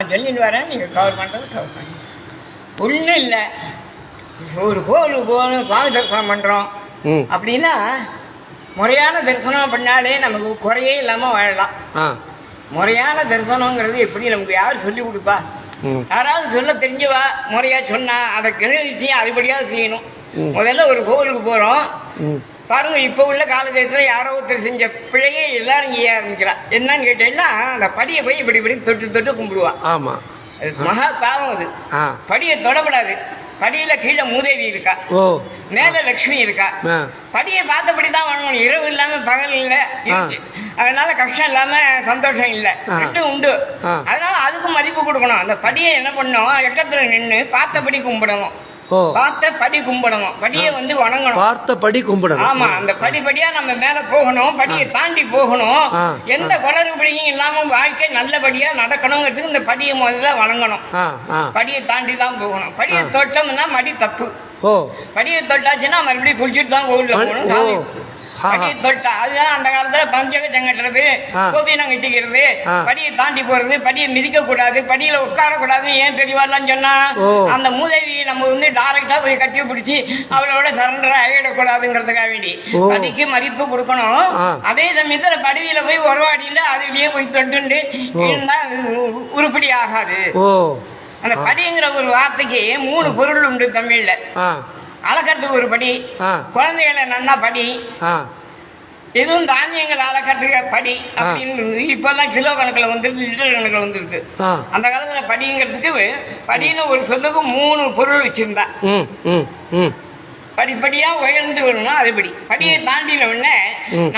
நான் சொல்லிட்டு வரேன், நீங்கள் கவர் பண்ணுறது கவர் பண்ணி ஒன்றும் இல்லை. ஒரு கோவிலுக்கு போகணும், சுவாமி தரிசனம் பண்ணுறோம் அப்படின்னா முறையான தரிசனம் பண்ணாலே நமக்கு குறையே இல்லாமல் வாழலாம். முறையான தரிசனங்கிறது எப்படி நமக்கு யார் சொல்லி கொடுப்பா? யாராவது சொல்ல தெரிஞ்சவா முறையா சொன்னா அதை கிரகிச்சு அதுபடியாக செய்யணும். முதல்ல ஒரு கோவிலுக்கு போறோம் பாருங்க, இப்ப உள்ள காலகட்டத்துல யாரோ ஒருத்தர் செஞ்ச பிழையே எல்லாரும் செய்ய ஆரம்பிக்கிறா. என்னன்னு கேட்டீங்கன்னா அந்த படியை போய் இப்படி இப்படி தொட்டு தொட்டு கும்பிடுவா. ஆமா, மகா பாவம் அது. படியை தொடப்படாது. படியில கீழே மூதேவி இருக்கா, மேல லட்சுமி இருக்கா. படியை பார்த்தபடிதான் வாங்கணும். இரவு இல்லாம பகல் இல்ல, அதனால கஷ்டம் இல்லாம சந்தோஷம் இல்ல, ரெண்டும் உண்டு. அதனால அதுக்கும் மதிப்பு கொடுக்கணும். அந்த படியை என்ன பண்ணணும், எக்கத்துல நின்று பார்த்தபடி கும்பிடணும். பார்த்த படி கும்பிடணும். படியை வந்து வணங்கணும். பார்த்த படி கும்பிடணும். ஆமா, அந்த படிப்படியா நம்ம மேல போகணும். படியை தாண்டி போகணும். எந்த குளறுபடியும் இல்லாம வாழ்க்கை நல்லபடியா நடக்கணுங்கிறதுக்கு இந்த படியை முதல்ல வணங்கணும். படியை தாண்டி தான் போகணும். படியை தொட்டோம்னா மடி தப்பு. படியை தொட்டாச்சுன்னா மறுபடியும் குளிச்சுட்டு தான் கோவில்ல போகணும். படியை தொட்டா அதுதான் அந்த காலத்துல பஞ்சகச்சம் கட்டுறது, கோபினம் கட்டிக்கிறது, படியை தாண்டி போறது, படியை மிதிக்க கூடாது, படியில உட்கார கூடாது. ஏன் தெளிவாலாம் சொன்னா அந்த மூதேவியை நம்ம வந்து டைரக்டா போய் கட்டி பிடிச்சி அவளோட சரண்டர் ஆகிடக்கூடாதுங்கிறதுக்காக வேண்டி படிக்கு மதிப்பு கொடுக்கணும். அதே சமயத்துல படியில போய் உறவாடியில அதுலயே போய் தொட்டு இருந்தா உருப்படி ஆகாது. அந்த படிங்கிற ஒரு வார்த்தைக்கு 3 பொருள் உண்டு தமிழ்ல. அளக்கட்டுக்கு ஒரு படி, குழந்தைகளை நன்னா படி, எதுவும் தானியங்கள் அளக்கட்டுக்க படி அப்படின்னு இப்பெல்லாம் கிலோ கணக்குல வந்துருக்கு, லிட்டர் கணக்குல வந்துருக்கு. அந்த காலத்துல படிங்கிறதுக்கு படின்னு ஒரு சொல்லுக்கு 3 பொருள் வச்சிருந்தா. படிப்படியா உயர்ந்து வரணும். அதுபடி படியை தாண்டின உடனே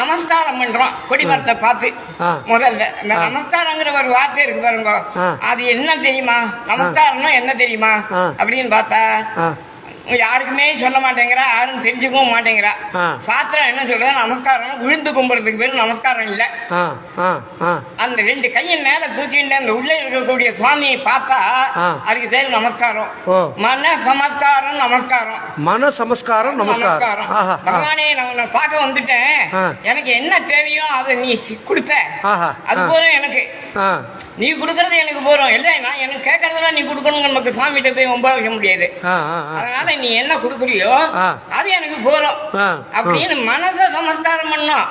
நமஸ்காரம் பண்றோம் கொடிமரத்தை பார்த்து. முதல்ல இந்த நமஸ்காரங்கிற ஒரு வார்த்தை இருக்கு பாருங்க, அது என்ன தெரியுமா? நமஸ்காரம்னா என்ன தெரியுமா அப்படின்னு பார்த்தா யாருக்குமே சொல்ல மாட்டேங்கிறா, யாரும் தெரிஞ்சுக்கவும் மாட்டேங்கிறா. சாஸ்திரம் என்ன சொல்றது, நமஸ்காரம் விழுந்து கும்பிடுறதுக்கு பேரு நமஸ்காரம் இல்ல. அந்த 2 கையின் மேல தூக்கிட்டு அந்த உள்ள இருக்கக்கூடிய சுவாமியை பார்த்தா அதுக்கு பேரு நமஸ்காரம். மன சமஸ்காரம் நமஸ்காரம். மன சமஸ்காரம் நமஸ்காரம். பகவானே நான் பார்க்க வந்துட்டேன், எனக்கு என்ன தேவையோ அதை நீ கொடுத்த, அது போதும் எனக்கு. நீ கொடுக்கறது எனக்கு போறோம் இல்ல, நான் எனக்கு கேட்கறதெல்லாம் நீ கொடுக்கணும். நமக்கு சாமிகிட்ட போய் ரொம்ப வைக்க முடியாது. அதனால நீ என்ன கொடுக்குறியோ அது எனக்கு போறோம் அப்படின்னு மனசை சமஸ்காரம் பண்ணும்.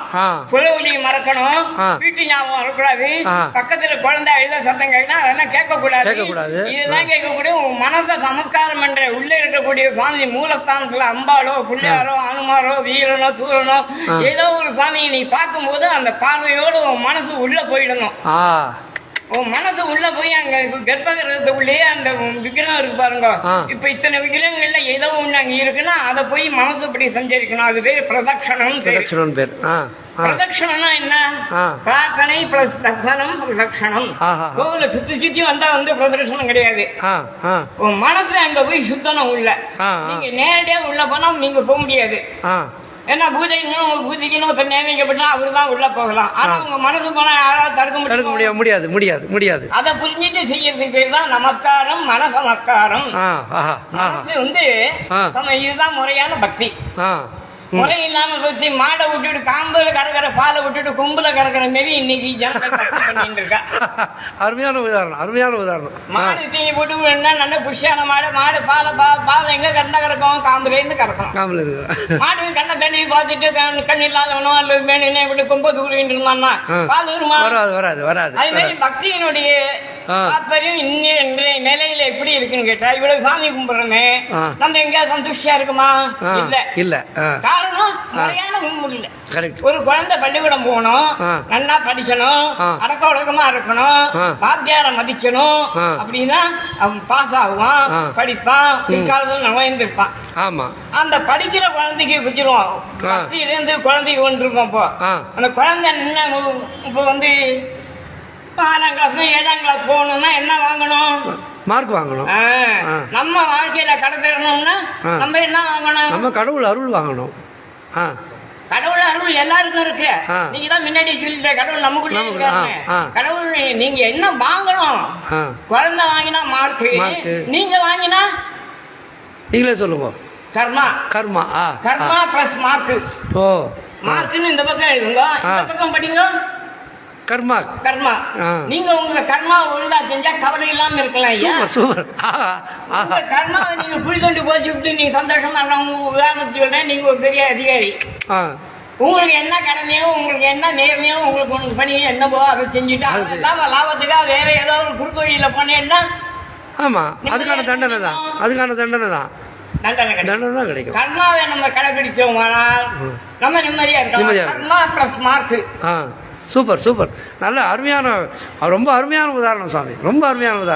புலவலியை மறக்கணும், வீட்டு ஞாபகம் வரக்கூடாது, பக்கத்துல குழந்தை அழுத சத்தம் கேட்டா அதெல்லாம் கேட்க கூடாது. இதெல்லாம் கேட்கக்கூடிய மனசை சமஸ்காரம் பண்ற உள்ள இருக்கக்கூடிய சாமி மூலஸ்தானத்துல அம்பாலோ பிள்ளையாரோ அனுமாரோ வீரனோ சூரனோ ஏதோ ஒரு சாமியை நீ பார்க்கும் போது அந்த பார்வையோடு உன் மனசு உள்ள போயிடணும். உன் மனசு உள்ள போய் அங்க கர்ப்பகிரகத்துக்குள்ளேயே அந்த விக்கிரகம் இருக்கு பாருங்க. இப்ப இத்தனை விக்கிரகங்கள்ல ஏதோ ஒண்ணு அங்க இருக்குன்னா அதை போய் மனசு இப்படி சஞ்சரிக்கணும். அது பேர் பிரதட்சணம். பிரதட்சணம்னா என்ன? பிரார்த்தனை பிளஸ் தர்சனம் பிரதட்சணம். கோவில சுத்தி வந்தா வந்து பிரதட்சணம் கிடையாது. உன் மனசு அங்க போய் சுத்தணும் உள்ள. நீங்க நேரடியா உள்ள போனா நீங்க போக முடியாது. ஏன்னா பூஜைக்குன்னு நியமிக்கப்பட்டா அவரு தான் உள்ள போகலாம். ஆனா உங்க மனசு போனா யாராவது தடுக்க முடியாது. அதை புரிஞ்சுட்டு செய்யறதுக்கு பேர் தான் நமஸ்காரம், மன சமஸ்காரம். வந்து இதுதான் முறையான பக்தி. முறை இல்லாம பத்தி மாடை விட்டுட்டு காம்புல கறக்கிற பாலை விட்டுட்டு கும்புல கறக்கிற மாரி இன்னைக்கு ஜனங்கள் பண்ணிட்டு இருக்கா. அருமையான உதாரணம். மாடு தீனி போட்டு நல்ல புஷியான மாடு பாலை எங்க கறந்தா கிடக்கும், காம்புல இருந்து கறக்கணும். மாடு கண்ண தண்ணி பார்த்துட்டு கண் இல்லாதவனோ அல்லது மேலே இப்படி கும்ப தூரிட்டு இருந்தான்னா பால் வராது. அது மாதிரி பக்தியினுடைய தாற்பயம் இன்றைய நிலையில எப்படி இருக்குன்னு கேட்டா, இவ்வளவு சாமி கும்பிடுறோமே நம்ம எங்கேயாவது சந்துஷ்டியா இருக்குமா? இல்ல. காரணம் முறையான கும்பிடு இல்ல. ஒரு குழந்தை பள்ளிக்கூடம் போகணும், நல்லா படிக்கணும், அடக்க ஒடுக்கமா இருக்கணும், வாத்தியாரை மதிக்கணும். அப்படின்னா அவன் பாஸ் ஆகுவான், படிப்பான், பிற்காலத்தில் நுழைந்திருப்பான். அந்த படிக்கிற குழந்தைக்கு வச்சிருவோம். பக்தியிலிருந்து குழந்தைக்கு ஒன்று இருக்கும். இப்போ அந்த குழந்தை என்ன இப்போ வந்து 6ஆம் கிளாஸ் 7ஆம் கிளாஸ் போகணும்னா என்ன வாங்கணும்? மார்க் வாங்கணும். நம்ம வாழ்க்கையில கடத்தணும்னா நம்ம என்ன வாங்கணும்? நம்ம கடவுள் அருள் வாங்கணும். கடவுள் அருள் எல்லாருக்கும் இருக்கு. நீங்க தான் முன்னாடி சொல்லிட்ட கடவுள் நமக்குள்ள இருக்காரு. கடவுள் நீங்க என்ன வாங்கணும்? குழந்தை வாங்கினா மார்க், நீங்க வாங்கினா நீங்களே சொல்லுங்க. கர்மா பிளஸ் மார்க். மார்க்னு இந்த பக்கம் எழுதுங்க, இந்த பக்கம் படிங்க. கர்மா. கர்மா. நீங்க உங்க கர்மா ஒழுங்கா செஞ்சா கவலை இல்லாம இருக்கலாம் ஐயா. சூப்பர். உங்க கர்மாவை நீங்க குழி தோண்டி போச்சு விட்டு நீங்க சந்தோஷமா இருக்கலாம். உதாரணத்துக்கு சொல்றேன், நீங்க ஒரு பெரிய அதிகாரி, உங்களுக்கு என்ன கடமையோ உங்களுக்கு என்ன நேர்மையோ உங்களுக்கு ஒன்று பண்ணி என்னவோ அதை செஞ்சுட்டு அது லாபத்துக்காக வேற ஏதோ ஒரு குறுக்கு வழியில போனேன்னா ஆமா அதுக்கான தண்டனை தான். அதுக்கான தண்டனை தான். தண்டனை தான் கிடைக்கும். கர்மாவை நம்ம கடைபிடிச்சோமானால் நம்ம நிம்மதியா இருக்கோம். கர்மா பிளஸ் மார்க். Super super. நல்ல அருமையான, ரொம்ப அருமையான உதாரணம் சாமி. ரொம்ப அருமையான உதாரணம்.